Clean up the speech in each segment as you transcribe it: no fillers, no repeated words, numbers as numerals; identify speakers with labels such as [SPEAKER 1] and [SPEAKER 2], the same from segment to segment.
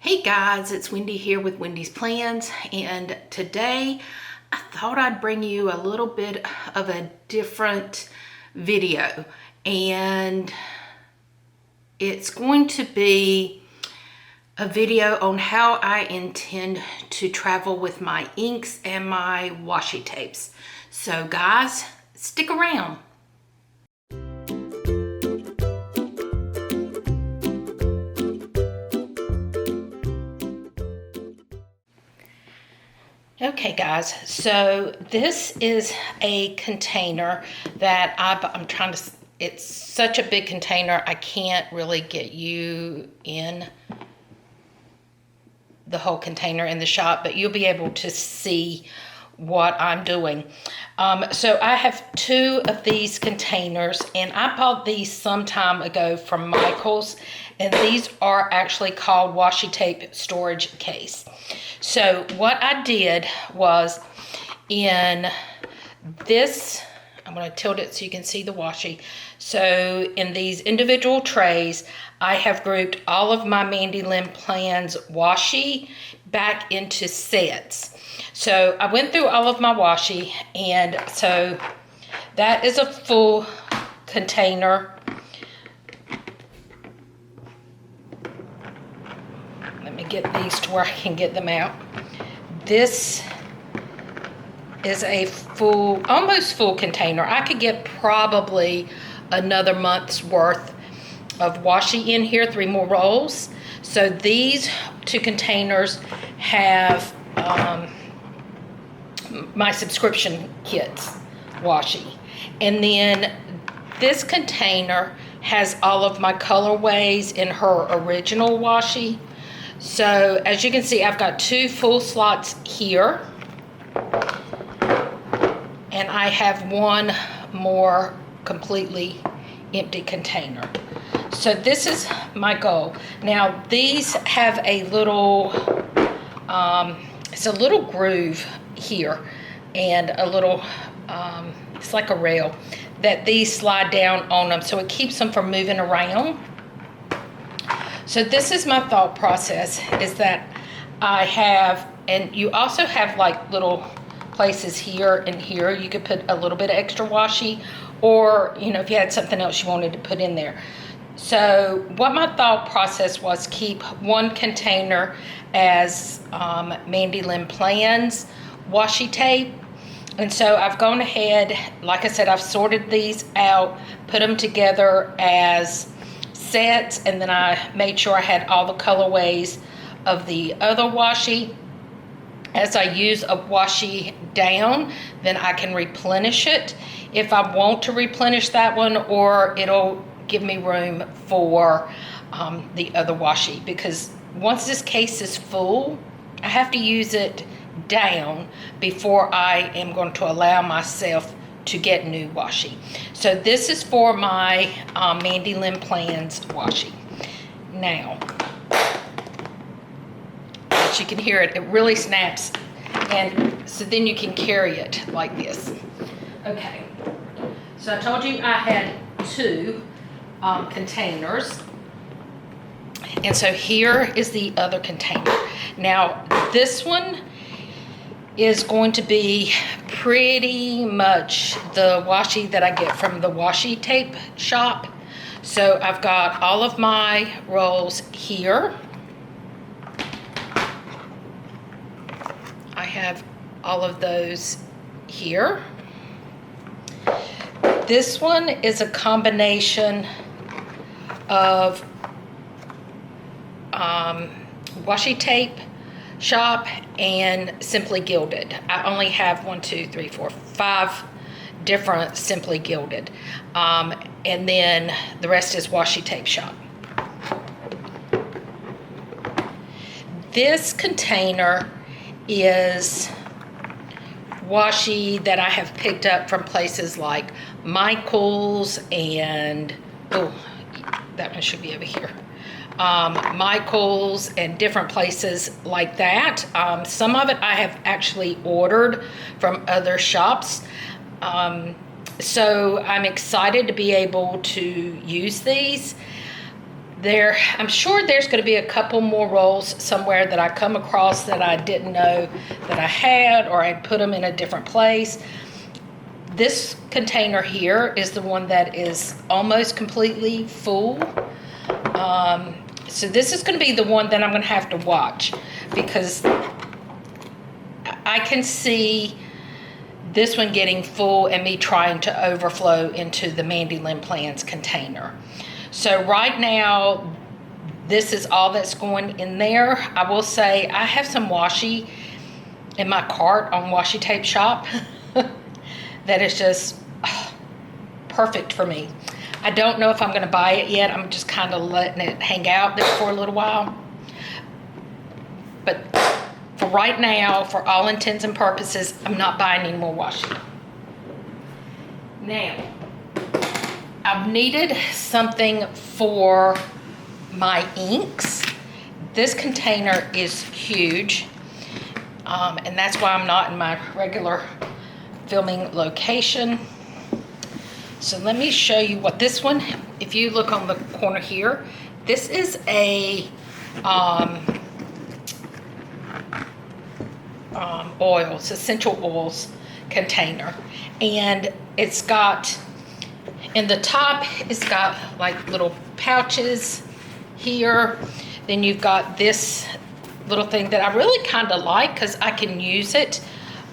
[SPEAKER 1] Hey guys, it's Wendy here with Wendy's Plans, and today I thought I'd bring you a little bit of a different video, and it's going to be a video on how I intend to travel with my inks and my washi tapes. So guys, stick around. Okay guys, so this is a container that I'm trying to, it's such a big container, I can't really get you in the whole container in the shop, but you'll be able to see what I'm doing. So I have two of these containers, and I bought these some time ago from Michael's, and these are actually called washi tape storage case. So what I did was, in this, I'm going to tilt it so you can see the washi. So in these individual trays, I have grouped all of my Mandy Lynn Plans washi back into sets. So I went through all of my washi, and so that is a full container. Let me get these to where I can get them out. This is a full, almost full container. I could get probably another month's worth of washi in here, 3 more rolls. So these 2 containers have my subscription kits washi, and then this container has all of my colorways in her original washi. So as you can see, I've got 2 full slots here, and I have 1 more completely empty container. So this is my goal. Now these have a little, it's a little groove here, and a little, it's like a rail that these slide down on them, so it keeps them from moving around. So this is my thought process, is that I have, and you also have like little places here and here you could put a little bit of extra washi, or you know, if you had something else you wanted to put in there. So what my thought process was, keep 1 container as Mandy Lynn Plans washi tape. And so I've gone ahead, like I said, I've sorted these out, put them together as sets, and then I made sure I had all the colorways of the other washi. As I use a washi down, then I can replenish it if I want to replenish that one, or it'll give me room for the other washi, because once this case is full, I have to use it down before I am going to allow myself to get new washi. So this is for my Mandy Lynn Plans washi. Now, as you can hear it, it really snaps, and so then you can carry it like this. Okay, so I told you I had 2 containers, and so here is the other container. Now this one is going to be pretty much the washi that I get from the washi tape shop. So I've got all of my rolls here. I have all of those here. This one is a combination of washi tape shop and Simply Gilded. I only have 1, 2, 3, 4, 5 different Simply Gilded, and then the rest is washi tape shop. This container is washi that I have picked up from places like Michael's, and oh, that one should be over here. Michael's and different places like that. Some of it I have actually ordered from other shops. So I'm excited to be able to use these. I'm sure there's going to be a couple more rolls somewhere that I come across that I didn't know that I had, or I put them in a different place. This container here is the one that is almost completely full. So this is going to be the one that I'm going to have to watch, because I can see this one getting full and me trying to overflow into the Mandy Lynn Plans container. So right now, this is all that's going in there. I will say I have some washi in my cart on Washi Tape Shop that is just perfect for me. I don't know if I'm going to buy it yet. I'm just kind of letting it hang out there for a little while. But for right now, for all intents and purposes, I'm not buying any more washi. Now, I've needed something for my inks. This container is huge, and that's why I'm not in my regular filming location. So let me show you what this one, if you look on the corner here, this is a oils, essential oils container. And it's got, in the top, it's got like little pouches here. Then you've got this little thing that I really kind of like because I can use it.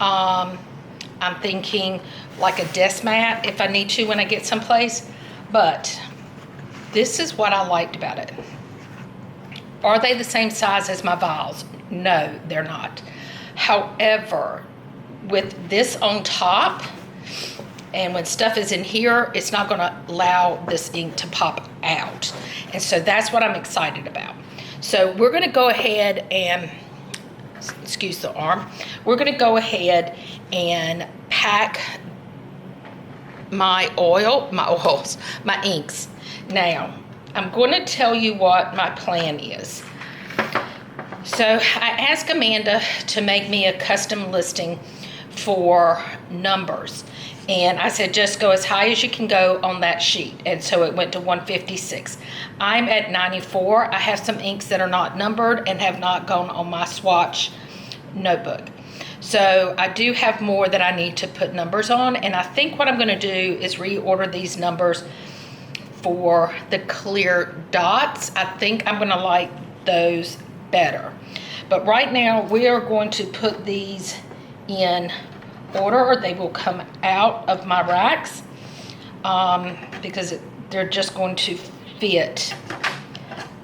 [SPEAKER 1] I'm thinking like a desk mat if I need to when I get someplace. But this is what I liked about it. Are they the same size as my vials? No, they're not. However, with this on top, and when stuff is in here, it's not going to allow this ink to pop out. And so that's what I'm excited about. So we're going to go ahead and, excuse the arm, we're going to go ahead and pack my inks. Now, I'm going to tell you what my plan is. So I asked Amanda to make me a custom listing for numbers. And I said, just go as high as you can go on that sheet. And so it went to 156. I'm at 94. I have some inks that are not numbered and have not gone on my swatch notebook. So I do have more that I need to put numbers on. And I think what I'm going to do is reorder these numbers for the clear dots. I think I'm going to like those better. But right now we are going to put these in order, or they will come out of my racks because they're just going to fit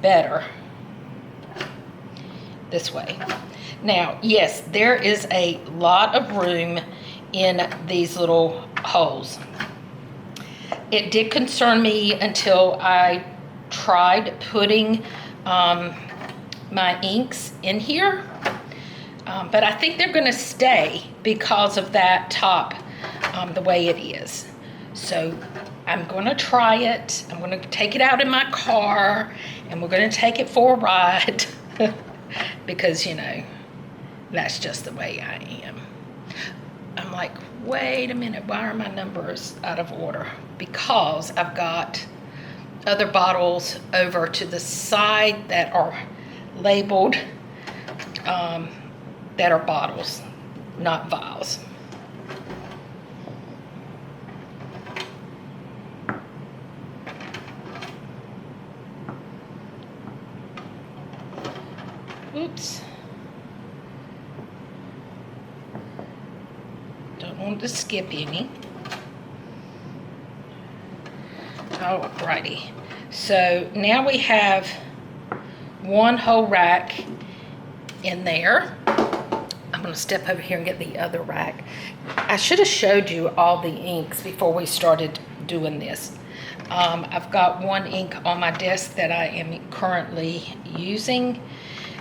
[SPEAKER 1] better this way. Now, yes, there is a lot of room in these little holes. It did concern me until I tried putting my inks in here. But I think they're going to stay because of that top, the way it is. So I'm going to try it. I'm going to take it out in my car, and we're going to take it for a ride because, you know, that's just the way I am. I'm like, wait a minute, why are my numbers out of order? Because I've got other bottles over to the side that are labeled that are bottles, not vials. Oops. Don't want to skip any. Alrighty. So now we have one whole rack in there. I'm going to step over here and get the other rack. I should have showed you all the inks before we started doing this. I've got one ink on my desk that I am currently using,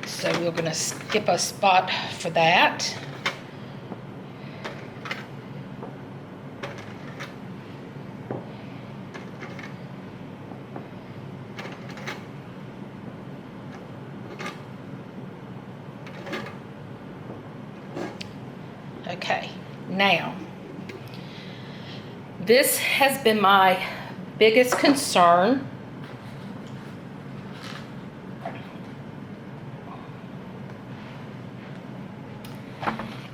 [SPEAKER 1] so we're going to skip a spot for that. Okay, now, this has been my biggest concern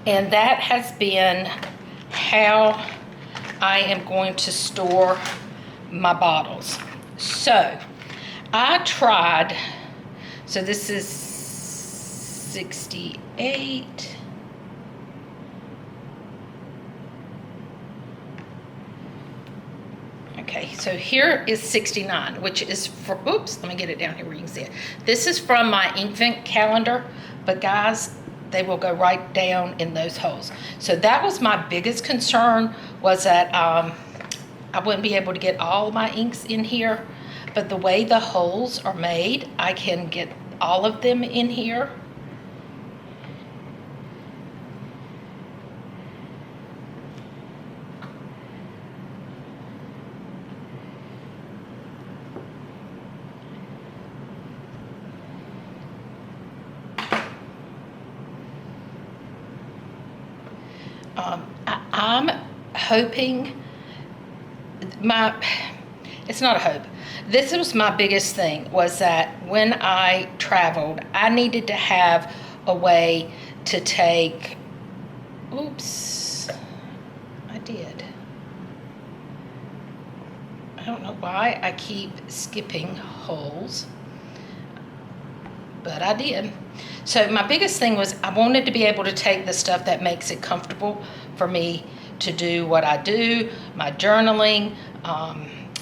[SPEAKER 1] And that has been how I am going to store my bottles. So I tried, so this is 68. Okay, so here is 69, which is for, oops, let me get it down here where you can see it. This is from my Inkvent calendar, but guys, they will go right down in those holes. So that was my biggest concern, was that I wouldn't be able to get all my inks in here, but the way the holes are made, I can get all of them in here. I'm hoping it's not a hope. This was my biggest thing, was that when I traveled, I needed to have a way to take, oops, I did. I don't know why I keep skipping holes, but I did. So my biggest thing was I wanted to be able to take the stuff that makes it comfortable for me to do what I do, my journaling,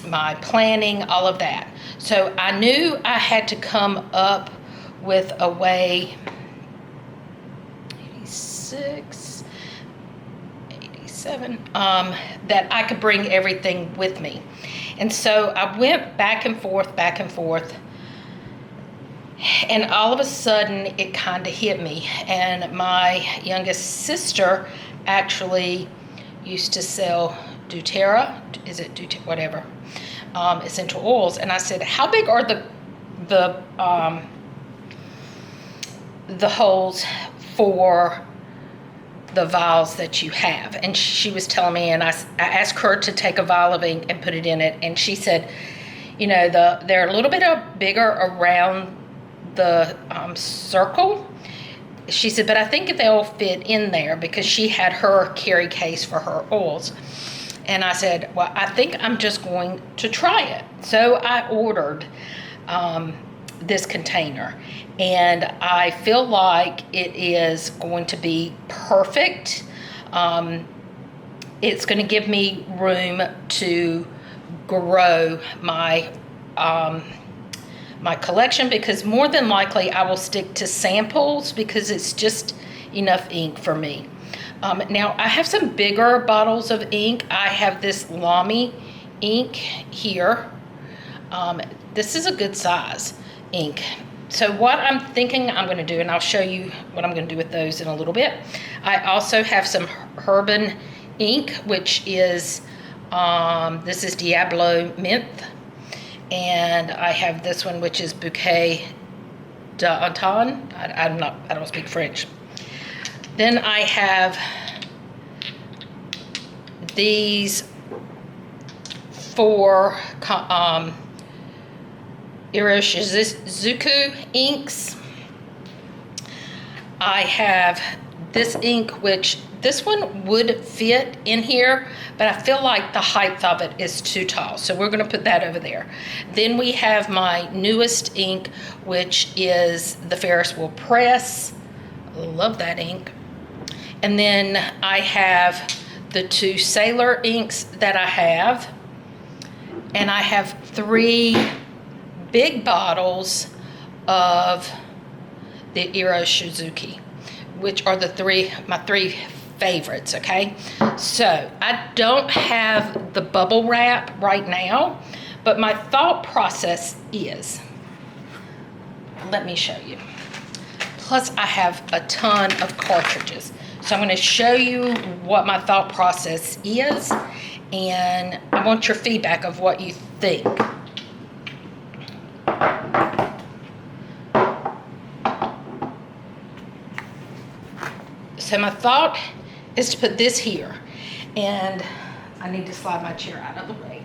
[SPEAKER 1] my planning, all of that. So I knew I had to come up with a way, 86, 87, that I could bring everything with me. And so I went back and forth, and all of a sudden it kind of hit me. And my youngest sister actually used to sell doTERRA, is it doTERRA, whatever, essential oils. And I said, how big are the holes for the vials that you have? And she was telling me, and I asked her to take a vial of ink and put it in it, and she said, you know, they're a little bit bigger around the circle. She said, but I think they'll fit in there, because she had her carry case for her oils. And I said, well, I think I'm just going to try it. So I ordered this container, and I feel like it is going to be perfect. It's going to give me room to grow my my collection, because more than likely I will stick to samples, because it's just enough ink for me. Now I have some bigger bottles of ink. I have this Lamy ink here. This is a good size ink. So what I'm thinking I'm going to do, and I'll show you what I'm going to do with those in a little bit. I also have some Herbin ink, which is, this is Diablo Mint. And I have this one, which is Bouquet d'Antan. I don't speak French. Then I have these 4 Iroshizuku inks. I have this ink, which this one would fit in here, but I feel like the height of it is too tall, so we're going to put that over there. Then we have my newest ink, which is the Ferris Wheel Press. Love that ink. And then I have the 2 Sailor inks that I have, and I have 3 big bottles of the Iroshizuku, which are my 3 favorites, okay? So I don't have the bubble wrap right now, but my thought process is, let me show you. Plus I have a ton of cartridges. So I'm going to show you what my thought process is, and I want your feedback of what you think. So my thought is to put this here, and I need to slide my chair out of the way.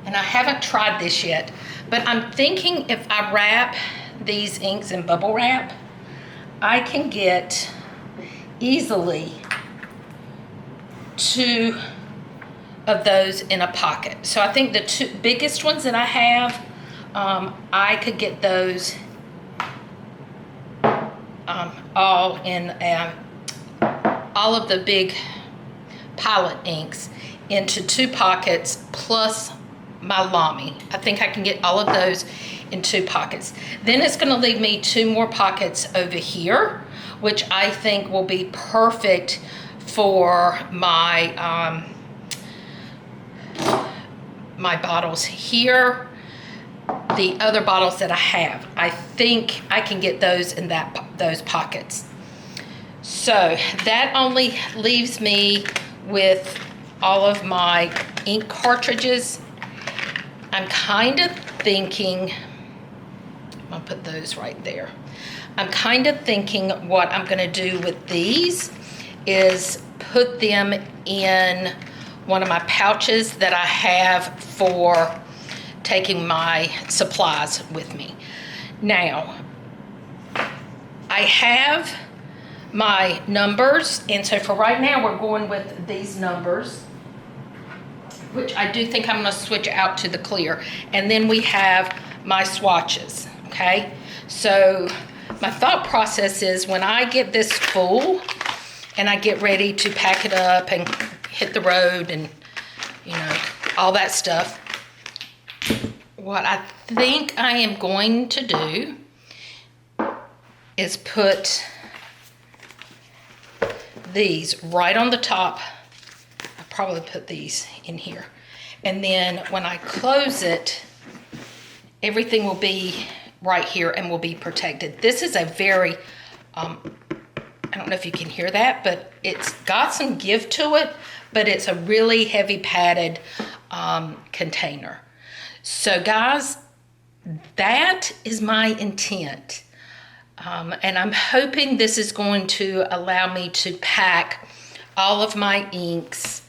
[SPEAKER 1] And I haven't tried this yet, but I'm thinking if I wrap these inks in bubble wrap, I can get easily 2 of those in a pocket. So I think the 2 biggest ones that I have, I could get those all in all of the big palette inks into 2 pockets plus my Lamy. I think I can get all of those in 2 pockets. Then it's going to leave me 2 more pockets over here, which I think will be perfect for my my bottles here. The other bottles that I have, I think I can get those in those pockets. So that only leaves me with all of my ink cartridges. I'm kind of thinking, I'll put those right there. I'm kind of thinking what I'm going to do with these is put them in one of my pouches that I have for taking my supplies with me. Now, I have my numbers, and so for right now we're going with these numbers, which I do think I'm going to switch out to the clear. And then we have my swatches, okay? So my thought process is when I get this full and I get ready to pack it up and hit the road and, you know, all that stuff, what I think I am going to do is put these right on the top. I'll probably put these in here. And then when I close it, everything will be right here and will be protected. This is a very, I don't know if you can hear that, but it's got some give to it, but it's a really heavy padded container. So guys, that is my intent. And I'm hoping this is going to allow me to pack all of my inks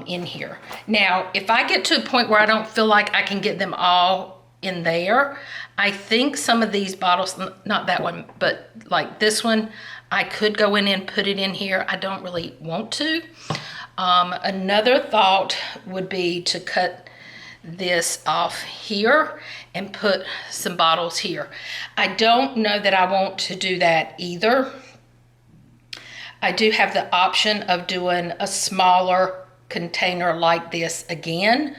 [SPEAKER 1] in here. Now, if I get to a point where I don't feel like I can get them all in there, I think some of these bottles, not that one, but like this one, I could go in and put it in here. I don't really want to. Another thought would be to cut this off here and put some bottles here. I don't know that I want to do that either. I do have the option of doing a smaller container like this again,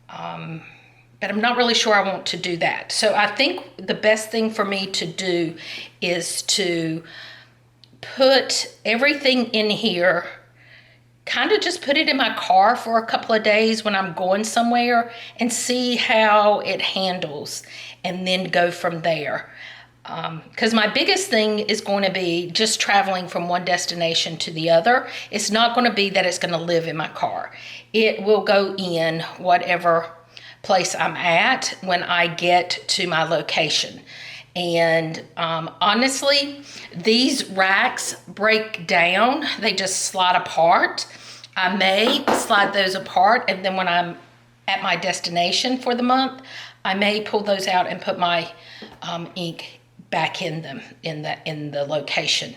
[SPEAKER 1] but I'm not really sure I want to do that. So I think the best thing for me to do is to put everything in here, kind of just put it in my car for a couple of days when I'm going somewhere and see how it handles and then go from there. Because my biggest thing is going to be just traveling from one destination to the other. It's not going to be that it's going to live in my car. It will go in whatever place I'm at when I get to my location. And honestly, these racks break down. They just slide apart. I may slide those apart, and then when I'm at my destination for the month, I may pull those out and put my ink back in them in the location.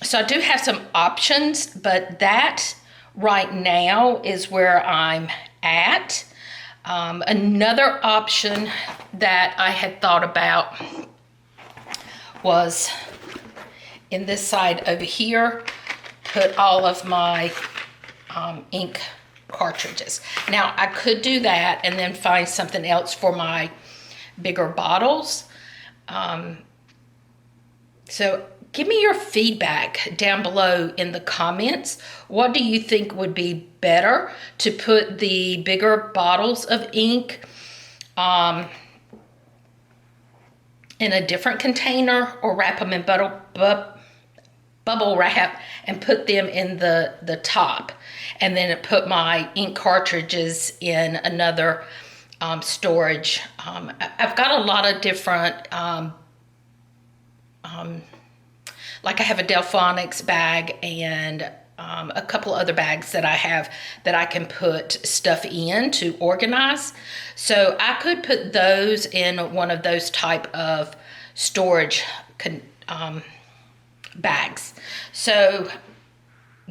[SPEAKER 1] So I do have some options, but that right now is where I'm at. Another option that I had thought about was in this side over here, put all of my ink cartridges. Now I could do that and then find something else for my bigger bottles. So give me your feedback down below in the comments. What do you think would be better, to put the bigger bottles of ink in a different container, or wrap them in bubble wrap and put them in the top, and then put my ink cartridges in another storage? I've got a lot of different like I have a Delphonics bag and a couple other bags that I have that I can put stuff in to organize. So I could put those in one of those type of storage bags. So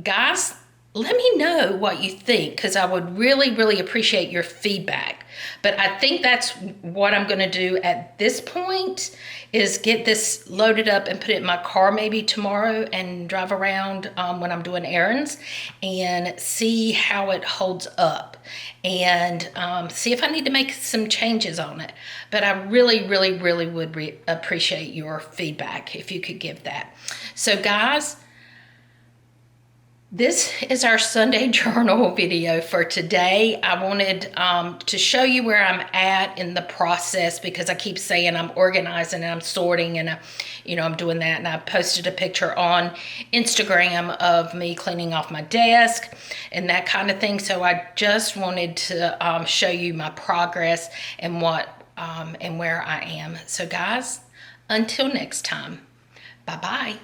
[SPEAKER 1] guys, let me know what you think, because I would really, really appreciate your feedback. But I think that's what I'm going to do at this point, is get this loaded up and put it in my car maybe tomorrow and drive around when I'm doing errands and see how it holds up, and see if I need to make some changes on it. But I really, really, really would appreciate your feedback if you could give that. So guys, this is our Sunday journal video for today. I wanted to show you where I'm at in the process, because I keep saying I'm organizing and I'm sorting, and I'm doing that. And I posted a picture on Instagram of me cleaning off my desk and that kind of thing. So I just wanted to show you my progress and what and where I am. So guys, until next time, bye-bye.